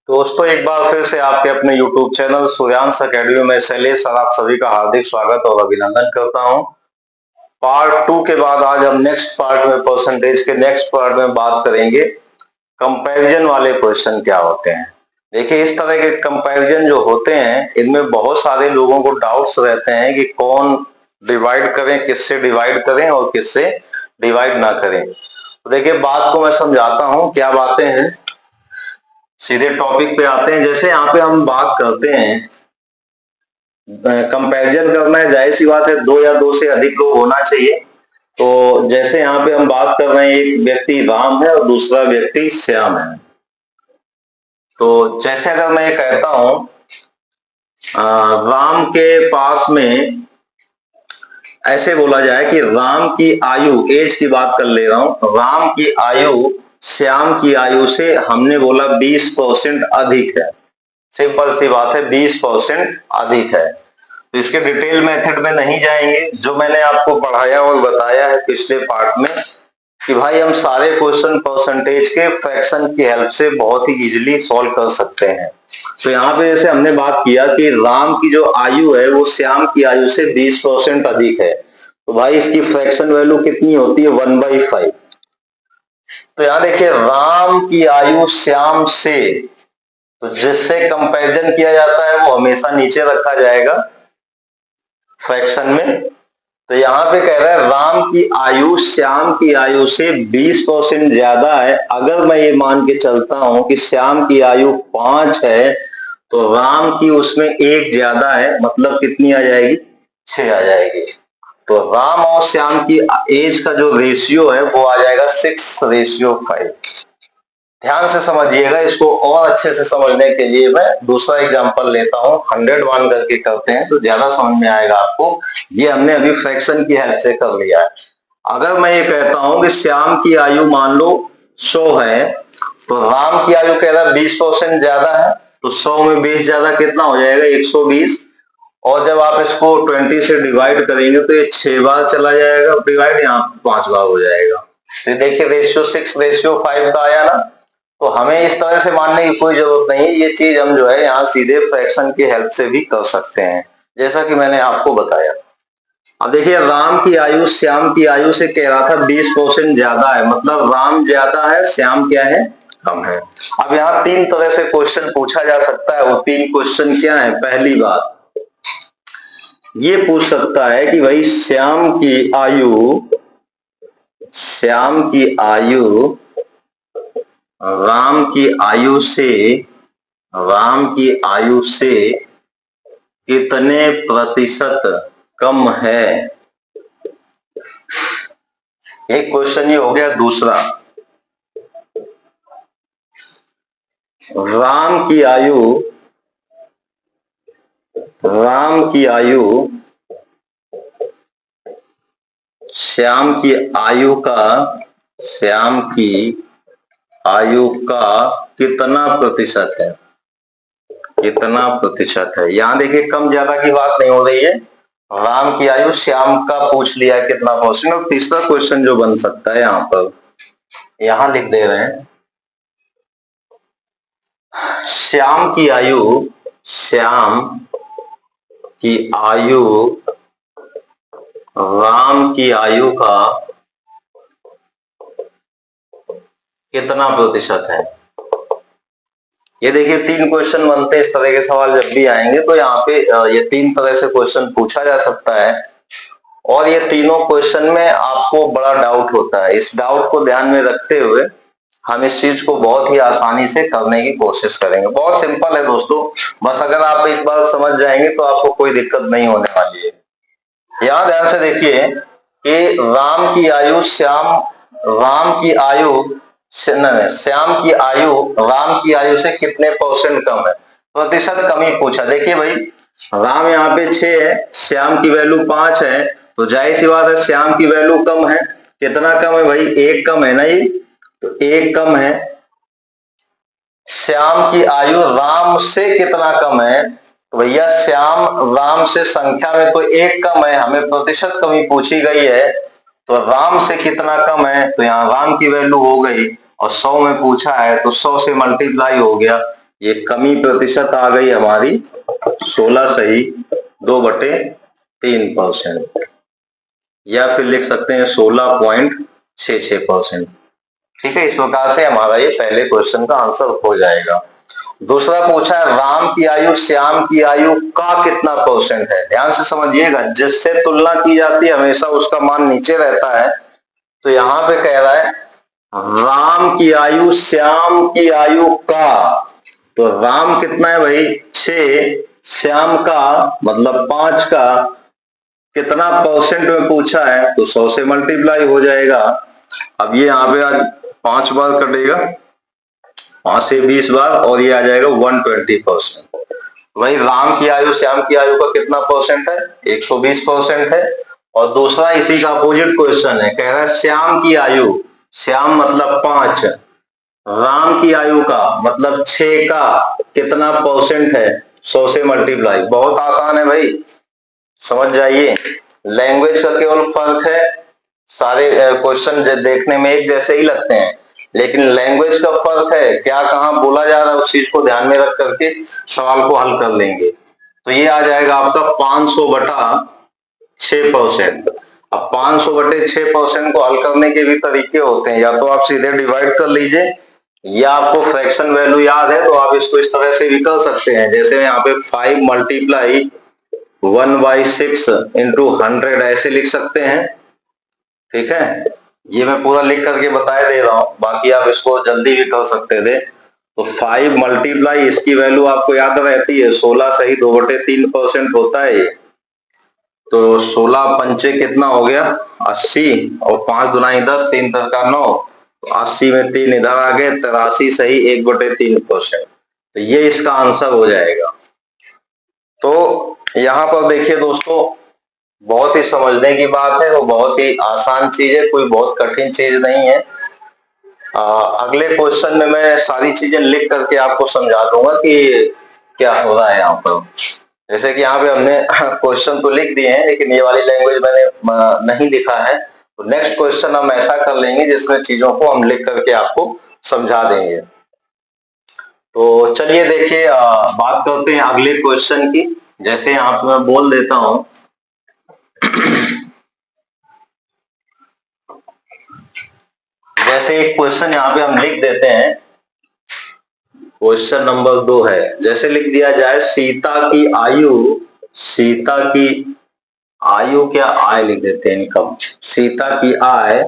दोस्तों एक बार फिर से आपके अपने YouTube चैनल सूर्यांश अकेडमी में शैलेश सर आप सभी का हार्दिक स्वागत और अभिनंदन करता हूं। पार्ट 2 के बाद आज हम नेक्स्ट पार्ट में परसेंटेज के नेक्स्ट पार्ट में बात करेंगे कंपैरिजन वाले क्वेश्चन क्या होते हैं। देखिए इस तरह के कंपैरिजन जो होते हैं इनमें बहुत सारे लोगों को डाउट्स रहते हैं कि कौन डिवाइड करें, किससे डिवाइड करें और किससे डिवाइड ना करें। तो देखिए बात को मैं समझाता हूं क्या बातें हैं, सीधे टॉपिक पे आते हैं। जैसे यहाँ पे हम बात करते हैं कंपैरिजन करना है, जाहिर सी बात है दो या दो से अधिक लोग होना चाहिए। तो जैसे यहाँ पे हम बात कर रहे हैं एक व्यक्ति राम है और दूसरा व्यक्ति श्याम है। तो जैसे अगर मैं ये कहता हूं राम के पास में, ऐसे बोला जाए कि राम की आयु, एज की बात कर ले रहा हूं, राम की आयु श्याम की आयु से हमने बोला 20% अधिक है। सिंपल सी बात है 20% अधिक है। तो इसके डिटेल मेथड में नहीं जाएंगे, जो मैंने आपको पढ़ाया और बताया है पिछले पार्ट में कि भाई हम सारे क्वेश्चन परसेंटेज के फ्रैक्शन की हेल्प से बहुत ही इजीली सॉल्व कर सकते हैं। तो यहाँ पे जैसे हमने बात किया कि राम की जो आयु है वो श्याम की आयु से 20% अधिक है, तो भाई इसकी फ्रैक्शन वैल्यू कितनी होती है 1/5। तो यहाँ देखिए राम की आयु श्याम से, तो जिससे कंपैरिजन किया जाता है वो हमेशा नीचे रखा जाएगा फ्रैक्शन में। तो यहाँ पे कह रहा है राम की आयु श्याम की आयु से 20% ज्यादा है। अगर मैं ये मान के चलता हूं कि श्याम की आयु 5 है तो राम की उसमें 1 ज्यादा है, मतलब कितनी आ जाएगी 6 आ जाएगी। तो राम और श्याम की एज का जो रेशियो है वो आ जाएगा 6:5। ध्यान से समझिएगा, इसको और अच्छे से समझने के लिए मैं दूसरा एग्जांपल लेता हूं, 100 मान करके करते हैं तो ज्यादा समझ में आएगा आपको। ये हमने अभी फ्रैक्शन की हेल्प से कर लिया है। अगर मैं ये कहता हूं कि श्याम की आयु मान लो 100 है, तो राम की आयु कह रहा है 20% ज्यादा है, तो 100 में 20 ज्यादा कितना हो जाएगा 120। और जब आप इसको 20 से डिवाइड करेंगे तो ये 6 बार चला जाएगा डिवाइड, यहाँ 5 बार हो जाएगा। तो देखिए रेशियो 6:5 का आया ना। तो हमें इस तरह से मानने की कोई जरूरत नहीं है, ये चीज हम जो है यहाँ सीधे फ्रैक्शन की हेल्प से भी कर सकते हैं, जैसा कि मैंने आपको बताया। अब देखिए राम की आयु श्याम की आयु से कह रहा था 20% ज्यादा है, मतलब राम ज्यादा है श्याम क्या है कम है। अब यहाँ 3 तरह से क्वेश्चन पूछा जा सकता है। वो 3 क्वेश्चन क्या है? पहली बात ये पूछ सकता है कि भाई श्याम की आयु राम की आयु से कितने प्रतिशत कम है। एक क्वेश्चन ये हो गया। दूसरा, राम की आयु श्याम की आयु का कितना प्रतिशत है, यहां देखिए कम ज्यादा की बात नहीं हो रही है, राम की आयु श्याम का पूछ लिया है कितना परसेंट। और तीसरा क्वेश्चन जो बन सकता है यहां पर, यहां लिख दे रहे हैं श्याम की आयु राम की आयु का कितना प्रतिशत है। ये देखिए 3 क्वेश्चन बनते हैं, इस तरह के सवाल जब भी आएंगे तो यहाँ पे ये 3 तरह से क्वेश्चन पूछा जा सकता है। और ये तीनों क्वेश्चन में आपको बड़ा डाउट होता है। इस डाउट को ध्यान में रखते हुए हम इस चीज को बहुत ही आसानी से करने की कोशिश करेंगे। बहुत सिंपल है दोस्तों, बस अगर आप एक बार समझ जाएंगे तो आपको कोई दिक्कत नहीं होने वाली है। यहाँ ध्यान से देखिए कि श्याम की आयु राम की आयु से कितने परसेंट कम है, प्रतिशत कमी पूछा। देखिए भाई राम यहाँ पे 6 है, श्याम की वैल्यू 5 है, तो जाहिर सी बात है श्याम की वैल्यू कम है। कितना कम है भाई? 1 कम है ना, ये तो 1 कम है। श्याम की आयु राम से कितना कम है? तो भैया श्याम राम से संख्या में तो 1 कम है, हमें प्रतिशत कमी पूछी गई है, तो राम से कितना कम है? तो यहाँ राम की वैल्यू हो गई, और 100 में पूछा है तो 100 से मल्टीप्लाई हो गया, ये कमी प्रतिशत आ गई हमारी 16 सही 2/3%, या फिर लिख सकते हैं 16.66%। ठीक है, इस प्रकार से हमारा ये पहले क्वेश्चन का आंसर हो जाएगा। दूसरा पूछा है राम की आयु श्याम की आयु का कितना परसेंट है। ध्यान से समझिएगा, जिससे तुलना की जाती है हमेशा उसका मान नीचे रहता है। तो यहाँ पे कह रहा है राम की आयु श्याम की आयु का, तो राम कितना है भाई 6, श्याम का मतलब 5 का कितना परसेंट में पूछा है, तो 100 से मल्टीप्लाई हो जाएगा। अब ये यहाँ पे आज 5 बार कटेगा, 5 से 20 बार, और ये आ जाएगा 120%। वही राम की आयु श्याम की आयु का कितना परसेंट है, 120% है। और दूसरा इसी का अपोजिट क्वेश्चन है, कह रहा है श्याम की आयु, श्याम मतलब 5, राम की आयु का मतलब 6 का कितना परसेंट है, 100 से मल्टीप्लाई। बहुत आसान है भाई, समझ जाइए। लैंग्वेज का केवल फर्क है, सारे क्वेश्चन देखने में एक जैसे ही लगते हैं, लेकिन लैंग्वेज का फर्क है, क्या कहाँ बोला जा रहा है उस चीज को ध्यान में रख करके सवाल को हल कर लेंगे। तो ये आ जाएगा आपका 500/6%। अब 500/6% को हल करने के भी तरीके होते हैं, या तो आप सीधे डिवाइड कर लीजिए, या आपको फ्रैक्शन वैल्यू याद है तो आप इसको इस तरह से भी कर सकते हैं। जैसे यहाँ पे 5 × 1/6 × 100 ऐसे लिख सकते हैं। ठीक है, ये मैं पूरा लिख करके बता दे रहा हूं, बाकी आप इसको जल्दी भी कर सकते थे। तो 5 मल्टीप्लाई इसकी वैल्यू आपको याद रहती है 16 सही 2/3% होता है ये। तो 16 पंचे कितना हो गया 80, और 5 दूनी 10, 3 का 9, तो 80 में 3 इधर आ गए, 83 सही 1/3%। तो ये इसका आंसर हो जाएगा। तो यहाँ पर देखिए दोस्तों, बहुत ही समझने की बात है, वो बहुत ही आसान चीज है, कोई बहुत कठिन चीज नहीं है। अगले क्वेश्चन में मैं सारी चीजें लिख करके आपको समझा दूंगा कि क्या हो रहा है यहाँ पर। जैसे कि यहाँ पे हमने क्वेश्चन तो लिख दिए हैं, लेकिन ये वाली लैंग्वेज मैंने नहीं लिखा है। तो नेक्स्ट क्वेश्चन हम ऐसा कर लेंगे जिसमें चीजों को हम लिख करके आपको समझा देंगे। तो चलिए देखिए, बात करते हैं अगले क्वेश्चन की। जैसे यहाँ पे मैं बोल देता हूं जैसे एक क्वेश्चन यहाँ पे हम लिख देते हैं, क्वेश्चन नंबर 2 है। जैसे लिख दिया जाए सीता की आयु क्या, आय लिख देते हैं इनकम। सीता की आय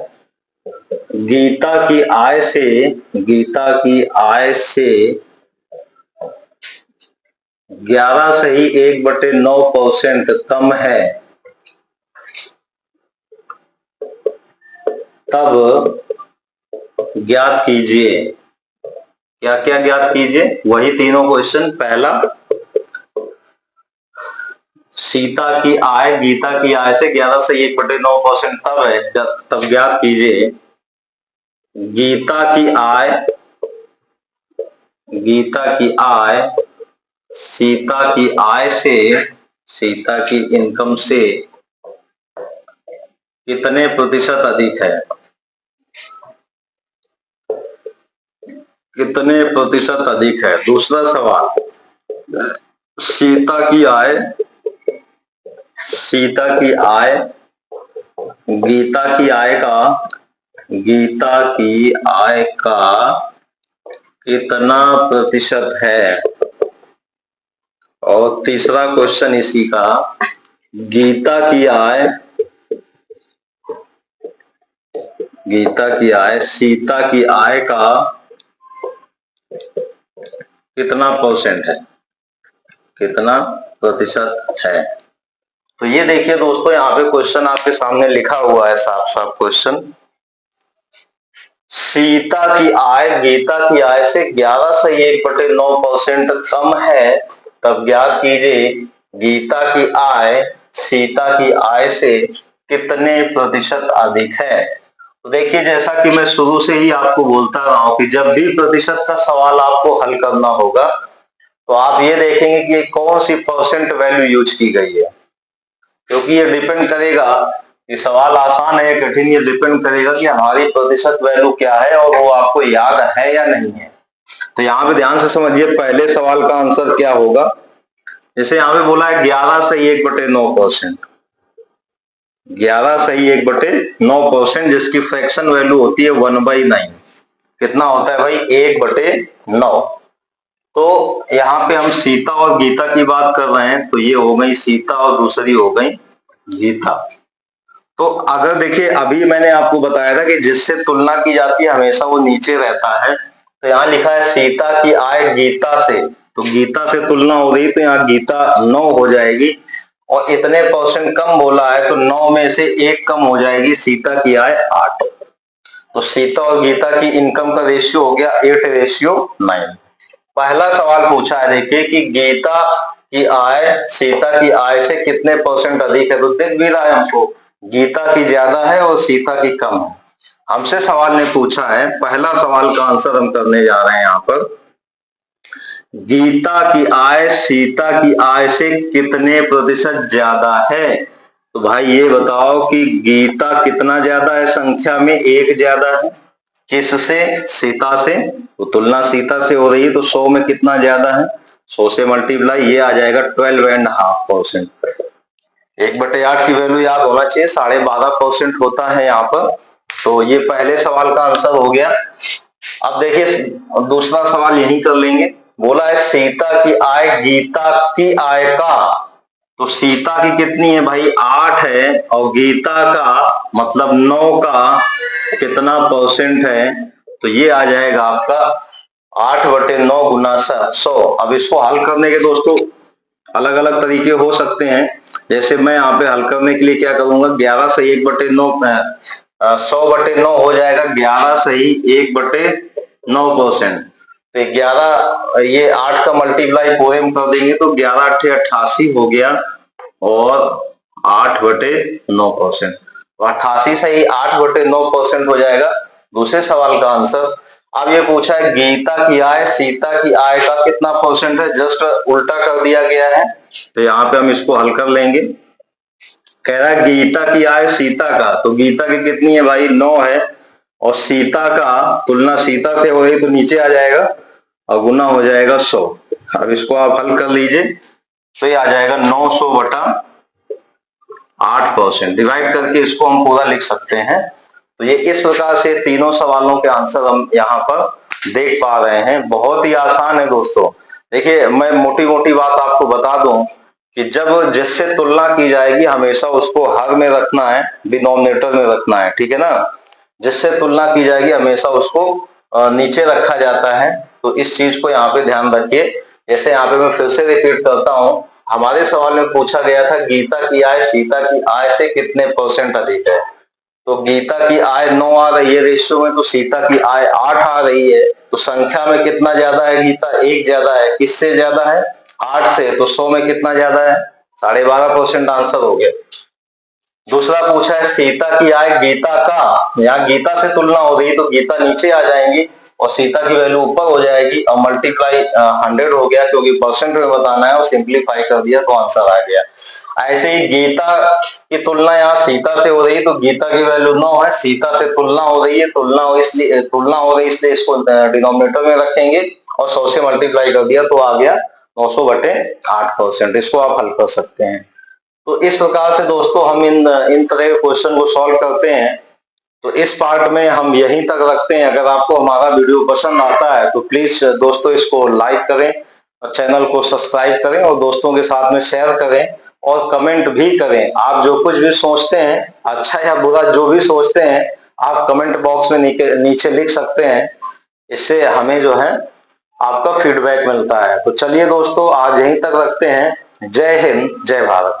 गीता की आय से 11 सही 1/9% कम है, तब ज्ञात कीजिए। क्या क्या ज्ञात कीजिए, वही तीनों क्वेश्चन। पहला, सीता की आय गीता की आय से 11 से 1/9% तब है, तब ज्ञात कीजिए गीता की आय सीता की इनकम से कितने प्रतिशत अधिक है, कितने प्रतिशत अधिक है। दूसरा सवाल, सीता की आय गीता की आय का कितना प्रतिशत है। और तीसरा क्वेश्चन इसी का, गीता की आय सीता की आय का कितना परसेंट है, कितना प्रतिशत है। तो ये देखिए दोस्तों, यहाँ पे क्वेश्चन आपके सामने लिखा हुआ है, साफ साफ क्वेश्चन। सीता की आय गीता की आय से 11 से 1/9% कम है, तब ज्ञात कीजिए गीता की आय सीता की आय से कितने प्रतिशत अधिक है। तो देखिए, जैसा कि मैं शुरू से ही आपको बोलता रहा हूं कि जब भी प्रतिशत का सवाल आपको हल करना होगा तो आप ये देखेंगे कि कौन सी परसेंट वैल्यू यूज की गई है, क्योंकि ये डिपेंड करेगा कि सवाल आसान है या कठिन। ये डिपेंड करेगा कि हमारी प्रतिशत वैल्यू क्या है और वो आपको याद है या नहीं है। तो यहाँ पे ध्यान से समझिए पहले सवाल का आंसर क्या होगा। जैसे यहाँ पे बोला है 11 सही 1/9%, 11 सही 1/9%, जिसकी फ्रैक्शन वैल्यू होती है 1/9। कितना होता है भाई 1/9। तो यहाँ पे हम सीता और गीता की बात कर रहे हैं, तो ये हो गई सीता और दूसरी हो गई गीता। तो अगर देखिए अभी मैंने आपको बताया था कि जिससे तुलना की जाती है हमेशा वो नीचे रहता है। तो यहाँ लिखा है सीता की आय गीता से, तो गीता से तुलना हो रही, तो यहाँ गीता 9 हो जाएगी, और इतने % कम बोला है तो 9 में से 1 कम हो जाएगी, सीता की आय 8। तो सीता और गीता की इनकम का रेशियो हो गया 8:9। पहला सवाल पूछा है देखिए कि गीता की आय सीता की आय से कितने % अधिक है, तो दिख भी रहा है हमको गीता की ज्यादा है और सीता की कम है। हमसे सवाल ने पूछा है, पहला सवाल का आंसर हम करने जा रहे हैं यहाँ पर, गीता की आय सीता की आय से कितने % ज्यादा है। तो भाई ये बताओ कि गीता कितना ज्यादा है संख्या में, 1 ज्यादा है, किससे, सीता से, तो तुलना सीता से हो रही है, तो 100 में कितना ज्यादा है, 100 से मल्टीप्लाई, ये आ जाएगा 12.5%। 1/8 की वैल्यू याद होना चाहिए, 12.5% होता है यहाँ पर। तो ये पहले सवाल का आंसर हो गया। अब देखिए दूसरा सवाल यही कर लेंगे। बोला है सीता की आय गीता की आय का, तो सीता की कितनी है भाई 8 है, और गीता का मतलब 9 का कितना % है, तो ये आ जाएगा आपका 8/9 गुना 100। अब इसको हल करने के दोस्तों अलग अलग तरीके हो सकते हैं। जैसे मैं यहाँ पे हल करने के लिए क्या करूंगा, 11 सही 1/9, 100/9 हो जाएगा 11 सही 1/9%। तो 11 ये 8 का मल्टीप्लाई पूरे में कर देंगे तो 11 × 8 = 88 हो गया, और 8/9%, 88 सही 8/9% हो जाएगा दूसरे सवाल का आंसर। अब ये पूछा है गीता की आय सीता की आय का कितना % है, जस्ट उल्टा कर दिया गया है, तो यहाँ पे हम इसको हल कर लेंगे। कह रहा है गीता की आय सीता का, तो गीता की कितनी है भाई 9 है, और सीता का तुलना सीता से हो रही तो नीचे आ जाएगा और गुना हो जाएगा 100। अब इसको आप हल कर लीजिए, तो ये आ जाएगा 900/8%। डिवाइड करके इसको हम पूरा लिख सकते हैं। तो ये इस प्रकार से तीनों सवालों के आंसर हम यहाँ पर देख पा रहे हैं। बहुत ही आसान है दोस्तों। देखिए मैं मोटी मोटी बात आपको बता दूं कि जब जिससे तुलना की जाएगी हमेशा उसको हर में रखना है, डिनोमिनेटर में रखना है, ठीक है ना। जिससे तुलना की जाएगी हमेशा उसको नीचे रखा जाता है। तो इस चीज को यहाँ पे ध्यान रखिए। जैसे यहाँ पे मैं फिर से रिपीट करता हूँ, हमारे सवाल में पूछा गया था गीता की आय सीता की आय से कितने % अधिक है। तो गीता की आय 9 आ रही है रेशियो में, तो सीता की आय 8 आ रही है। तो संख्या में कितना ज्यादा है, गीता 1 ज्यादा है। किससे ज्यादा है, 8 से, तो 100 में कितना ज्यादा है, 12.5% आंसर हो गया। दूसरा पूछा है सीता की आय गीता का, यहाँ गीता से तुलना हो रही है तो गीता नीचे आ जाएंगी और सीता की वैल्यू ऊपर हो जाएगी, और मल्टीप्लाई 100 हो गया क्योंकि % में बताना है, और सिंप्लीफाई कर दिया तो आंसर आ गया। ऐसे ही गीता की तुलना यहाँ सीता से हो रही है तो गीता की वैल्यू 9 है, सीता से तुलना हो रही है, तुलना हो रही है इसलिए इसको डिनोमिनेटर में रखेंगे और 100 से मल्टीप्लाई कर दिया तो आ गया 900/8%। इसको आप हल कर सकते हैं। तो इस प्रकार से दोस्तों हम इन तरह के क्वेश्चन को सॉल्व करते हैं। तो इस पार्ट में हम यहीं तक रखते हैं। अगर आपको हमारा वीडियो पसंद आता है तो प्लीज दोस्तों इसको लाइक करें और चैनल को सब्सक्राइब करें और दोस्तों के साथ में शेयर करें और कमेंट भी करें। आप जो कुछ भी सोचते हैं, अच्छा या बुरा जो भी सोचते हैं, आप कमेंट बॉक्स में नीचे लिख सकते हैं। इससे हमें जो है आपका फीडबैक मिलता है। तो चलिए दोस्तों आज यहीं तक रखते हैं। जय हिंद, जय भारत।